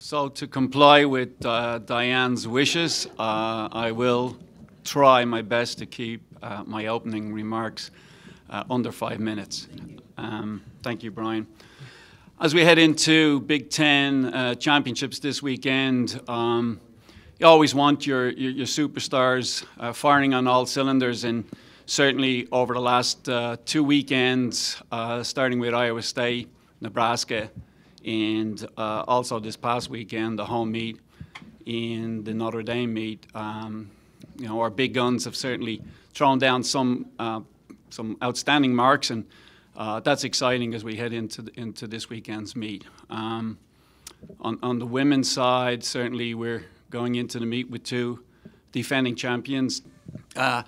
So to comply with Diane's wishes, I will try my best to keep my opening remarks under 5 minutes. Thank you, Brian. As we head into Big Ten championships this weekend, you always want your superstars firing on all cylinders, and certainly over the last 2 weekends, starting with Iowa State, Nebraska, and also this past weekend, the home meet in the Notre Dame meet. Our big guns have certainly thrown down some outstanding marks, and that's exciting as we head into this weekend's meet. On the women's side, certainly we're going into the meet with 2 defending champions. I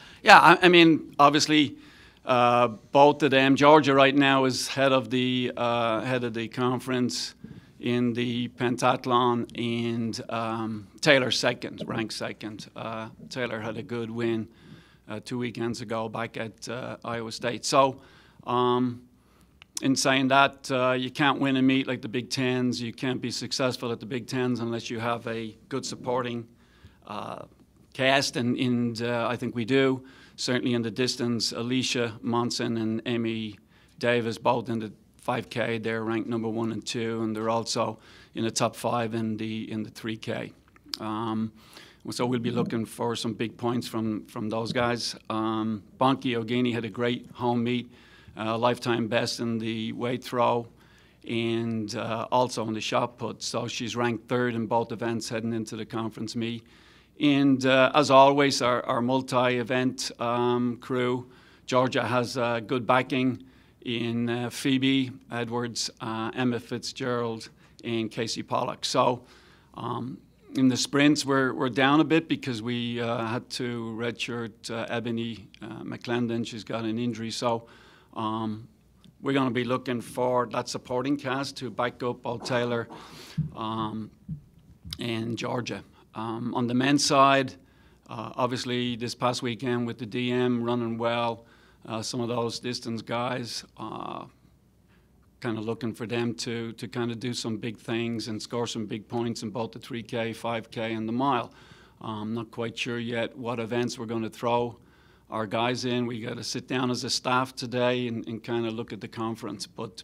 mean, obviously, both of them. Georgia right now is head of the conference in the pentathlon, and Taylor ranked second. Taylor had a good win 2 weekends ago back at Iowa State. So, in saying that, you can't win a meet like the Big Tens. You can't be successful at the Big Tens unless you have a good supporting cast, and I think we do. Certainly in the distance, Alicia Monson and Amy Davis, both in the 5K, they're ranked number 1 and 2, and they're also in the top 5 in the 3K. So we'll be looking for some big points from those guys. Bonke Ogini had a great home meet, lifetime best in the weight throw, and also in the shot put. So she's ranked 3rd in both events heading into the conference meet. And as always, our multi-event crew, Georgia has good backing in Phoebe Edwards, Emma Fitzgerald, and Casey Pollock. So in the sprints, we're down a bit because we had to redshirt Ebony McClendon. She's got an injury. So we're going to be looking for that supporting cast to back up both Taylor and Georgia. On the men's side, obviously this past weekend with the DM running well, some of those distance guys, kind of looking for them to kind of do some big things and score some big points in both the 3K, 5K, and the mile. I'm not quite sure yet what events we're going to throw our guys in. We got to sit down as a staff today and kind of look at the conference. But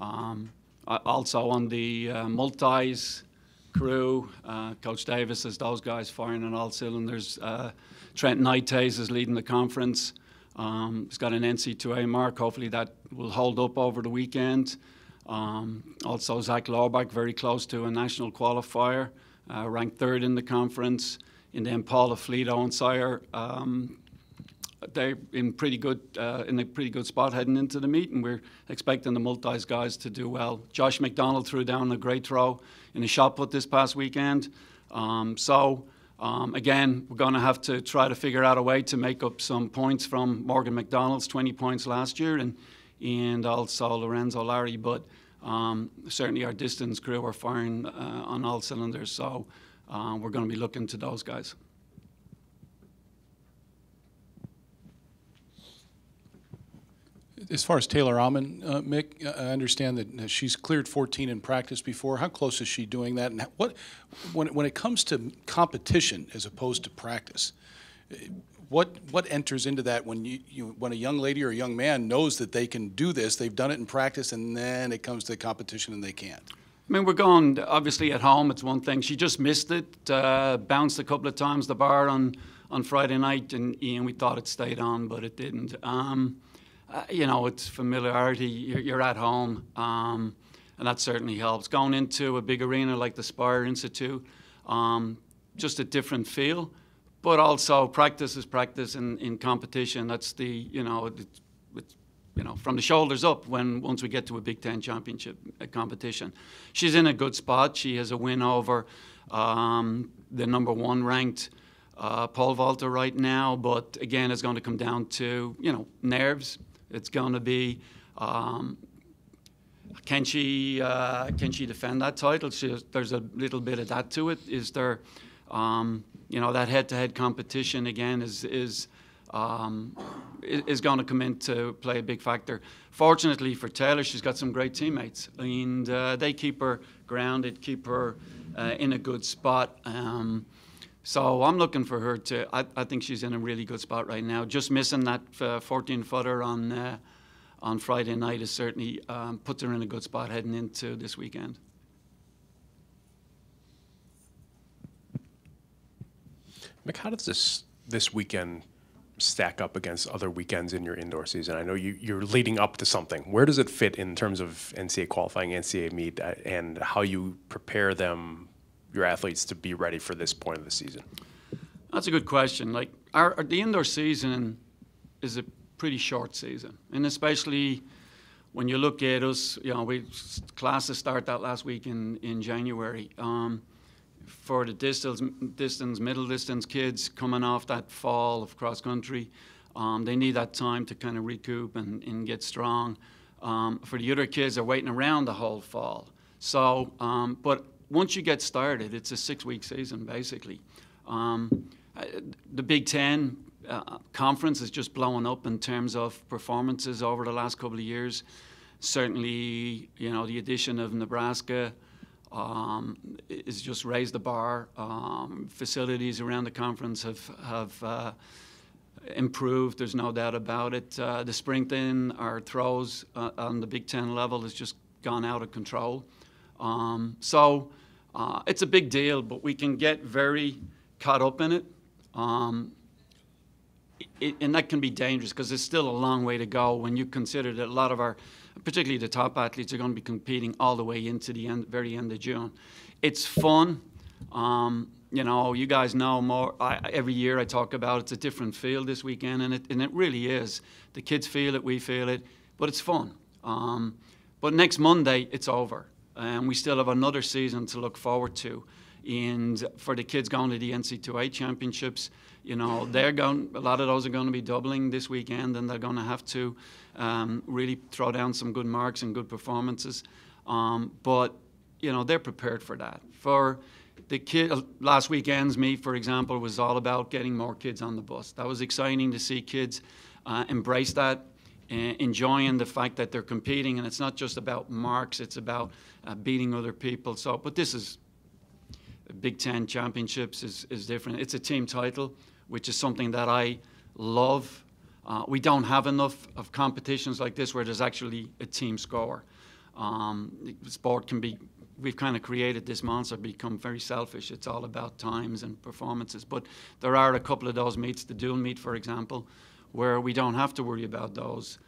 also on the multis crew, Coach Davis has those guys firing on all cylinders. Trent Nightays is leading the conference. He's got an NC2A mark. Hopefully that will hold up over the weekend. Also Zach Lawback, very close to a national qualifier, ranked 3rd in the conference. And then Paula Fleeto and Sire, they're in a pretty good spot heading into the meet, and we're expecting the multis guys to do well. Josh McDonald threw down a great throw in a shot put this past weekend. Again, we're going to have to try to figure out a way to make up some points from Morgan McDonald's 20 points last year, and also Lorenzo Larry. But certainly our distance crew are firing on all cylinders, so we're going to be looking to those guys. As far as Taylor Almond, Mick, I understand that she's cleared 14 in practice before. How close is she doing that? And when it comes to competition as opposed to practice, what enters into that when when a young lady or a young man knows that they can do this, they've done it in practice, and then it comes to competition and they can't? I mean, we're going, obviously at home, it's one thing. She just missed it, bounced a couple of times the bar on Friday night, and we thought it stayed on, but it didn't. It's familiarity. You're at home, and that certainly helps. Going into a big arena like the Spire Institute, just a different feel, but also practice is practice in competition. That's the, from the shoulders up once we get to a Big Ten championship competition. She's in a good spot. She has a win over the number 1 ranked pole vaulter right now, but again, it's going to come down to, nerves. It's going to be, can she defend that title? There's a little bit of that to it. Is there, that head-to-head competition again is going to come into play a big factor. Fortunately for Taylor, she's got some great teammates, and they keep her grounded, keep her in a good spot. So I'm looking for her to. I think she's in a really good spot right now. Just missing that 14-footer on Friday night is certainly puts her in a good spot heading into this weekend. Mick, how does this weekend stack up against other weekends in your indoor season? I know you're leading up to something. Where does it fit in terms of NCAA qualifying, NCAA meet, and how you prepare your athletes to be ready for this point of the season? That's a good question. Like the indoor season is a pretty short season, and especially when you look at us, classes start that last week in January. For the distance, middle distance kids coming off that fall of cross country, they need that time to kind of recoup and get strong. For the other kids, they're waiting around the whole fall. So, but once you get started, it's a 6-week season basically. The Big Ten conference is just blowing up in terms of performances over the last couple of years. Certainly, the addition of Nebraska is just raised the bar. Facilities around the conference have improved. There's no doubt about it. The sprinting, our throws on the Big Ten level has just gone out of control. So it's a big deal, but we can get very caught up in it. And that can be dangerous because there's still a long way to go when you consider that a lot of our, particularly the top athletes, are going to be competing all the way into the very end of June. It's fun. You guys know more. Every year I talk about it's a different feel this weekend, and it really is. The kids feel it, we feel it, but it's fun. But next Monday, it's over, and we still have another season to look forward to. And for the kids going to the NC2A championships, a lot of those are going to be doubling this weekend, and they're going to have to really throw down some good marks and good performances. But they're prepared for that. For the kid, last weekend's meet, for example, was all about getting more kids on the bus. That was exciting to see kids embrace that, enjoying the fact that they're competing, and it's not just about marks; it's about beating other people. So, but this is Big Ten championships is different. It's a team title, which is something that I love. We don't have enough of competitions like this where there's actually a team score. Sport can be, we've kind of created this monster, become very selfish. It's all about times and performances. But there are a couple of those meets, the dual meet, for example, where we don't have to worry about those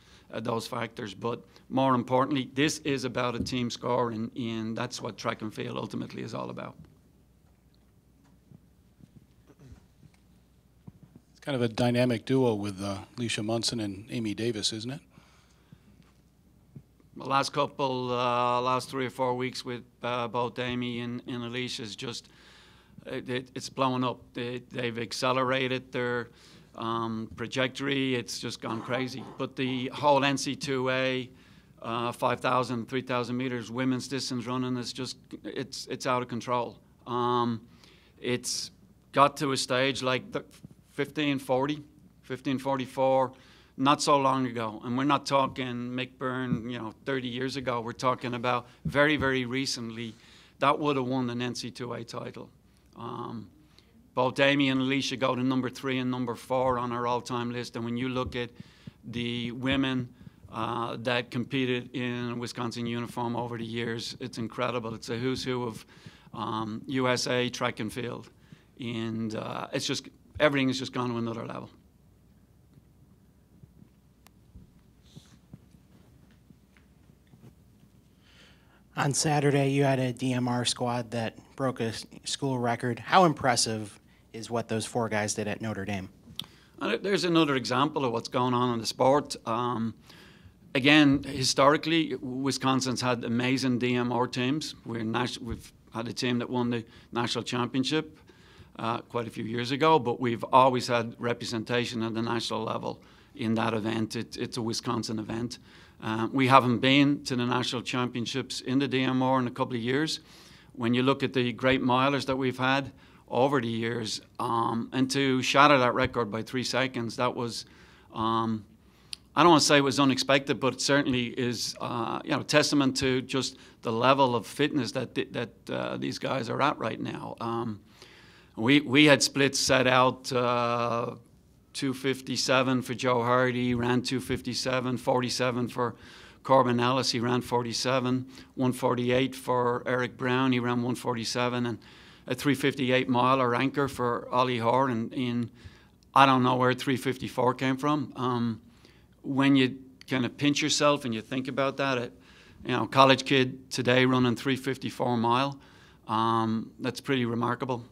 factors. But more importantly, this is about a team score, and that's what track and field ultimately is all about. Kind of a dynamic duo with Leisha Munson and Amy Davis, isn't it? The last 3 or 4 weeks with both Amy and Alicia is just, it's blowing up. They've accelerated their trajectory. It's just gone crazy. But the whole NC2A 5,000, 3,000 meters women's distance running is just, it's out of control. It's got to a stage like 1540, 1544, not so long ago. And we're not talking Mick, Byrne, 30 years ago. We're talking about very, very recently that would have won an NC2A title. Both Amy and Alicia go to number 3 and number 4 on our all-time list. And when you look at the women that competed in Wisconsin uniform over the years, it's incredible. It's a who's who of USA track and field. And it's just, everything has just gone to another level. On Saturday, you had a DMR squad that broke a school record. How impressive is what those 4 guys did at Notre Dame? There's another example of what's going on in the sport. Again, historically, Wisconsin's had amazing DMR teams. We've had a team that won the national championship quite a few years ago, but we've always had representation at the national level in that event. It's a Wisconsin event. We haven't been to the national championships in the DMR in a couple of years. When you look at the great milers that we've had over the years, and to shatter that record by 3 seconds, that was I don't want to say it was unexpected, but it certainly is, testament to just the level of fitness that these guys are at right now. We had splits set out 257 for Joe Hardy, ran 257, 47 for Corbin Ellis, he ran 47, 148 for Eric Brown, he ran 147, and a 358 miler anchor for Ollie Hoare, and I don't know where 354 came from. When you kind of pinch yourself and you think about that, college kid today running 354 mile, that's pretty remarkable.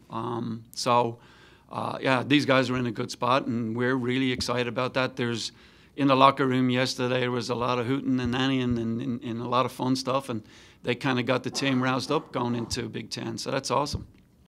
These guys are in a good spot, and we're really excited about that. In the locker room yesterday, there was a lot of hooting and nannying and a lot of fun stuff, and they kind of got the team roused up going into Big Ten, so that's awesome.